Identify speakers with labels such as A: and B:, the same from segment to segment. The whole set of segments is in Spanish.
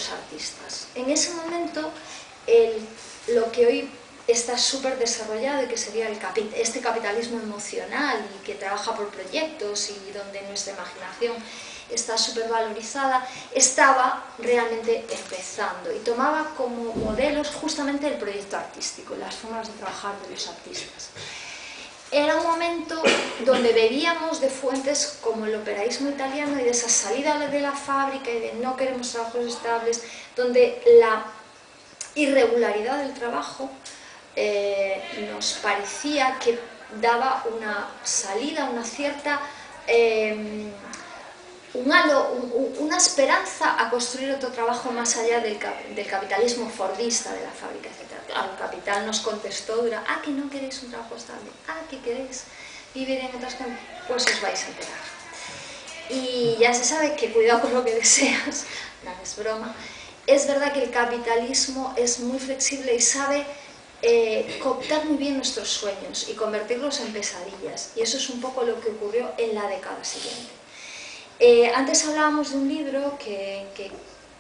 A: los artistas. En ese momento, lo que hoy está súper desarrollado y que sería este capitalismo emocional y que trabaja por proyectos y donde nuestra imaginación está súper valorizada, estaba realmente empezando y tomaba como modelos justamente el proyecto artístico, las formas de trabajar de los artistas. Era un momento donde bebíamos de fuentes como el operaísmo italiano y de esa salida de la fábrica y de no queremos trabajos estables, donde la irregularidad del trabajo nos parecía que daba una salida, una cierta una esperanza a construir otro trabajo más allá del capitalismo fordista de la fábrica, etc. Claro, el capital nos contestó, que no queréis un trabajo estable, que queréis vivir en otras condiciones, pues os vais a enterar. Y ya se sabe que cuidado con lo que deseas, no es broma. Es verdad que el capitalismo es muy flexible y sabe cooptar muy bien nuestros sueños y convertirlos en pesadillas, y eso es un poco lo que ocurrió en la década siguiente. Antes hablábamos de un libro que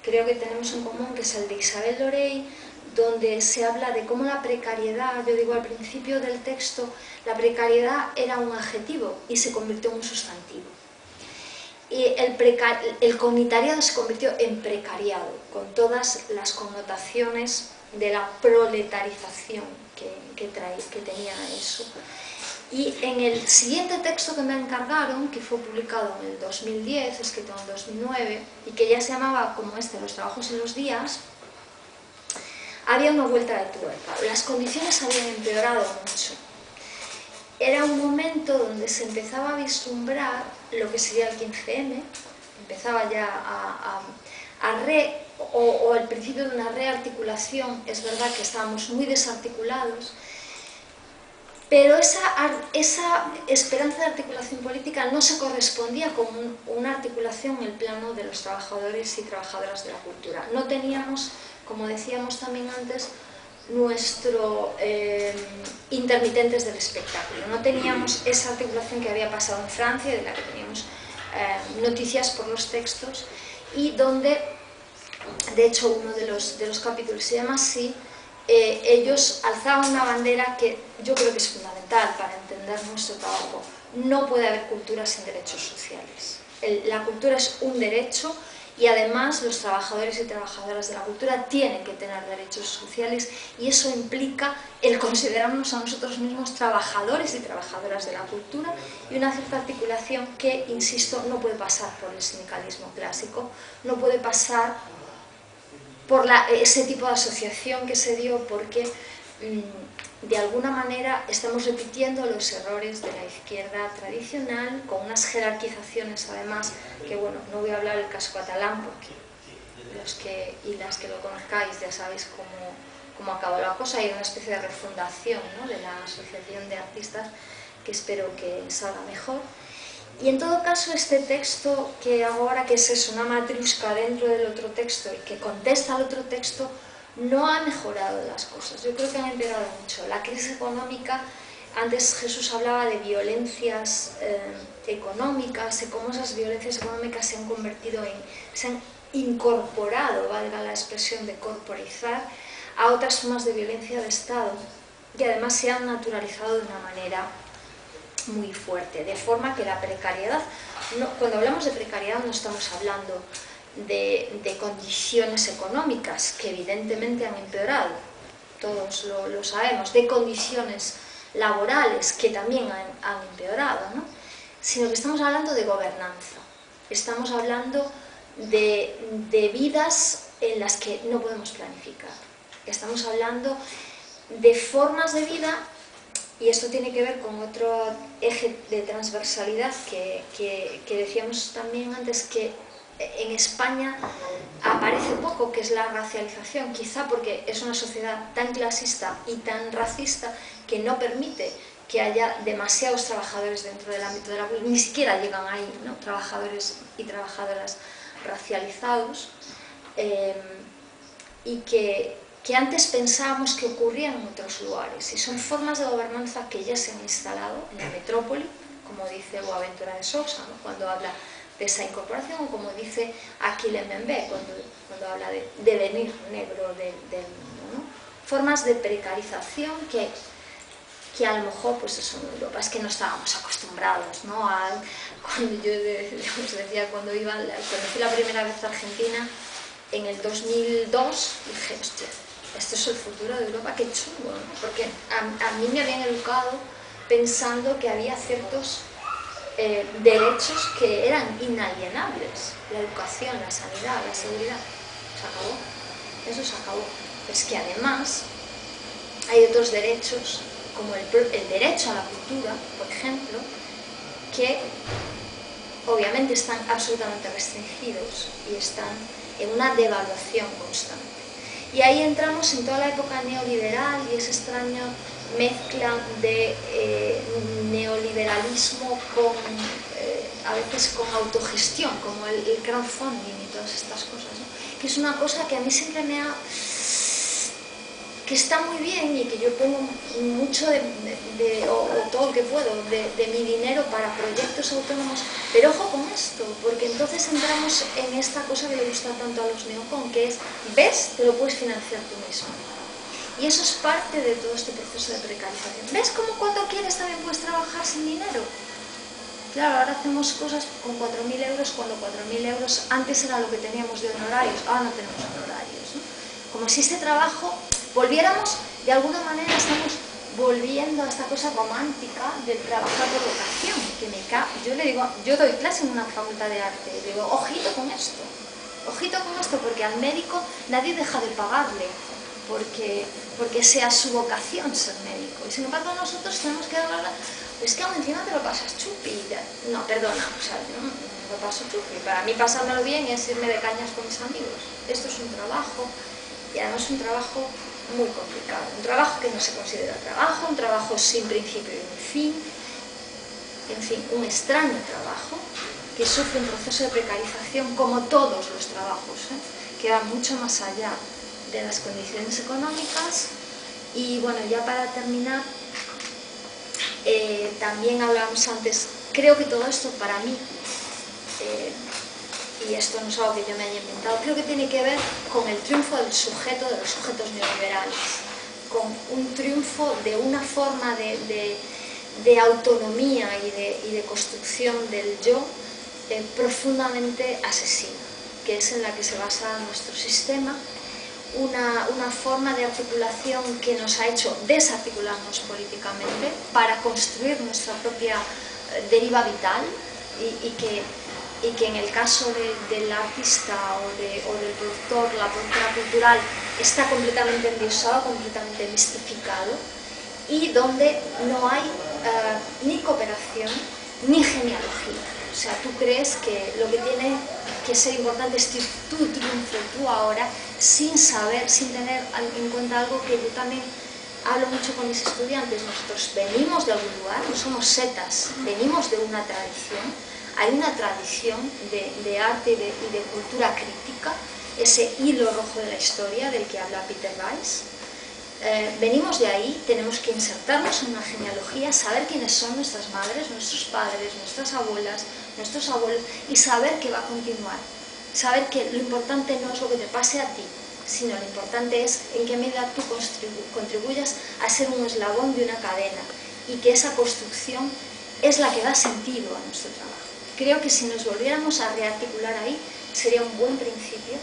A: creo que tenemos en común, que es el de Isabel Lorey, donde se habla de cómo la precariedad, yo digo al principio del texto, la precariedad era un adjetivo y se convirtió en un sustantivo. Y el comunitariado se convirtió en precariado, con todas las connotaciones de la proletarización que tenía eso. Y en el siguiente texto que me encargaron, que fue publicado en el 2010, escrito en el 2009, y que ya se llamaba como Los trabajos en los días, había una vuelta de tuerca. Las condiciones habían empeorado mucho. Era un momento donde se empezaba a vislumbrar lo que sería el 15M, empezaba ya o el principio de una rearticulación. Es verdad que estábamos muy desarticulados, pero esa esperanza de articulación política no se correspondía con una articulación en el plano de los trabajadores y trabajadoras de la cultura. No teníamos, como decíamos también antes, nuestro intermitentes del espectáculo. No teníamos esa articulación que había pasado en Francia, de la que teníamos noticias por los textos, y donde, de hecho, uno de los capítulos se llama así. Ellos alzaban una bandera que yo creo que es fundamental para entender nuestro trabajo. No puede haber cultura sin derechos sociales. La cultura es un derecho y además los trabajadores y trabajadoras de la cultura tienen que tener derechos sociales, y eso implica el considerarnos a nosotros mismos trabajadores y trabajadoras de la cultura, y una cierta articulación que, insisto, no puede pasar por el sindicalismo clásico, no puede pasar por ese tipo de asociación que se dio, porque de alguna manera estamos repitiendo los errores de la izquierda tradicional, con unas jerarquizaciones además, que bueno, no voy a hablar del caso catalán, porque las que lo conozcáis ya sabéis cómo acabó la cosa. Hay una especie de refundación, ¿no?, de la asociación de artistas, que espero que salga mejor. Y en todo caso, este texto que ahora, que es eso, una matriusca dentro del otro texto y que contesta al otro texto, no ha mejorado las cosas. Yo creo que han empeorado mucho. La crisis económica, antes Jesús hablaba de violencias económicas, y cómo esas violencias económicas se han incorporado, valga la expresión de corporizar, a otras formas de violencia de Estado, y además se han naturalizado de una manera muy fuerte, de forma que la precariedad, cuando hablamos de precariedad no estamos hablando de condiciones económicas, que evidentemente han empeorado, todos lo sabemos, de condiciones laborales, que también han empeorado, ¿no?, sino que estamos hablando de gobernanza, estamos hablando de vidas en las que no podemos planificar, estamos hablando de formas de vida. Y esto tiene que ver con otro eje de transversalidad que decíamos también antes, que en España aparece poco, que es la racialización, quizá porque es una sociedad tan clasista y tan racista que no permite que haya demasiados trabajadores dentro del ámbito de la cultura, ni siquiera llegan ahí, ¿no?, trabajadores y trabajadoras racializados, y que antes pensábamos que ocurrían en otros lugares, y son formas de gobernanza que ya se han instalado en la metrópoli, como dice Boaventura de Sousa, ¿no?, cuando habla esa incorporación, o como dice Achille Mbembe cuando habla de devenir negro del mundo, ¿no? Formas de precarización que a lo mejor, pues eso, en Europa es que no estábamos acostumbrados, ¿no? Cuando yo os decía, cuando fui la primera vez a Argentina, en el 2002, dije, hostia, esto es el futuro de Europa, qué chungo, ¿no? Porque a mí me habían educado pensando que había ciertos derechos que eran inalienables, la educación, la sanidad, la seguridad. Se acabó, eso se acabó. Pero es que además hay otros derechos, como el derecho a la cultura, por ejemplo, que obviamente están absolutamente restringidos y están en una devaluación constante. Y ahí entramos en toda la época neoliberal y esa extraña mezcla de neoliberalismo con, a veces con autogestión, como el crowdfunding y todas estas cosas, ¿no? Que es una cosa que a mí siempre que está muy bien y que yo pongo mucho o todo lo que puedo de mi dinero para proyectos autónomos, pero ojo con esto, porque entonces entramos en esta cosa que le gusta tanto a los neocon, que es, ¿ves? Te lo puedes financiar tú mismo. Y eso es parte de todo este proceso de precarización. ¿Ves cómo cuando quieres también puedes trabajar sin dinero? Claro, ahora hacemos cosas con 4.000 euros, cuando 4.000 euros antes era lo que teníamos de honorarios, ahora no tenemos honorarios, ¿no? Como si este trabajo volviéramos, de alguna manera estamos volviendo a esta cosa romántica del trabajar por vocación, que yo le digo, yo doy clase en una facultad de arte, y digo, ojito con esto, porque al médico nadie deja de pagarle, porque sea su vocación ser médico, y sin embargo nosotros tenemos que hablar, es que aún encima te lo pasas chupi, no, perdona, o sea, yo no lo paso chupi, para mí pasármelo bien es irme de cañas con mis amigos, esto es un trabajo, y además un trabajo muy complicado, un trabajo que no se considera trabajo, un trabajo sin principio y fin, en fin, un extraño trabajo que sufre un proceso de precarización como todos los trabajos, que va mucho más allá de las condiciones económicas. Y bueno, ya para terminar, también hablábamos antes, creo que todo esto para mí, y esto no es algo que yo me haya inventado, creo que tiene que ver con el triunfo del sujeto, de los sujetos neoliberales, con un triunfo de una forma de autonomía y de construcción del yo profundamente asesina, que es en la que se basa nuestro sistema, una forma de articulación que nos ha hecho desarticularnos políticamente para construir nuestra propia deriva vital y que en el caso del artista o del productor, la productora cultural, está completamente endiosado, completamente mistificado, y donde no hay ni cooperación ni genealogía. O sea, tú crees que lo que tiene que ser importante es tu triunfo, tú ahora, sin saber, sin tener en cuenta algo que yo también hablo mucho con mis estudiantes. Nosotros venimos de algún lugar, no somos setas, venimos de una tradición. Hay una tradición de arte y de cultura crítica, ese hilo rojo de la historia del que habla Peter Weiss. Venimos de ahí, tenemos que insertarnos en una genealogía, saber quiénes son nuestras madres, nuestros padres, nuestras abuelas, nuestros abuelos, y saber que va a continuar. Saber que lo importante no es lo que te pase a ti, sino lo importante es en qué medida tú contribuyas a ser un eslabón de una cadena, y que esa construcción es la que da sentido a nuestro trabajo. Creo que si nos volviéramos a rearticular ahí, sería un buen principio,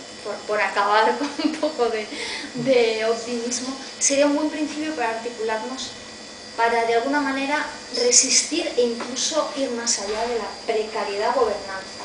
A: por acabar con un poco de optimismo, sería un buen principio para articularnos, para de alguna manera resistir e incluso ir más allá de la precariedad gobernanza,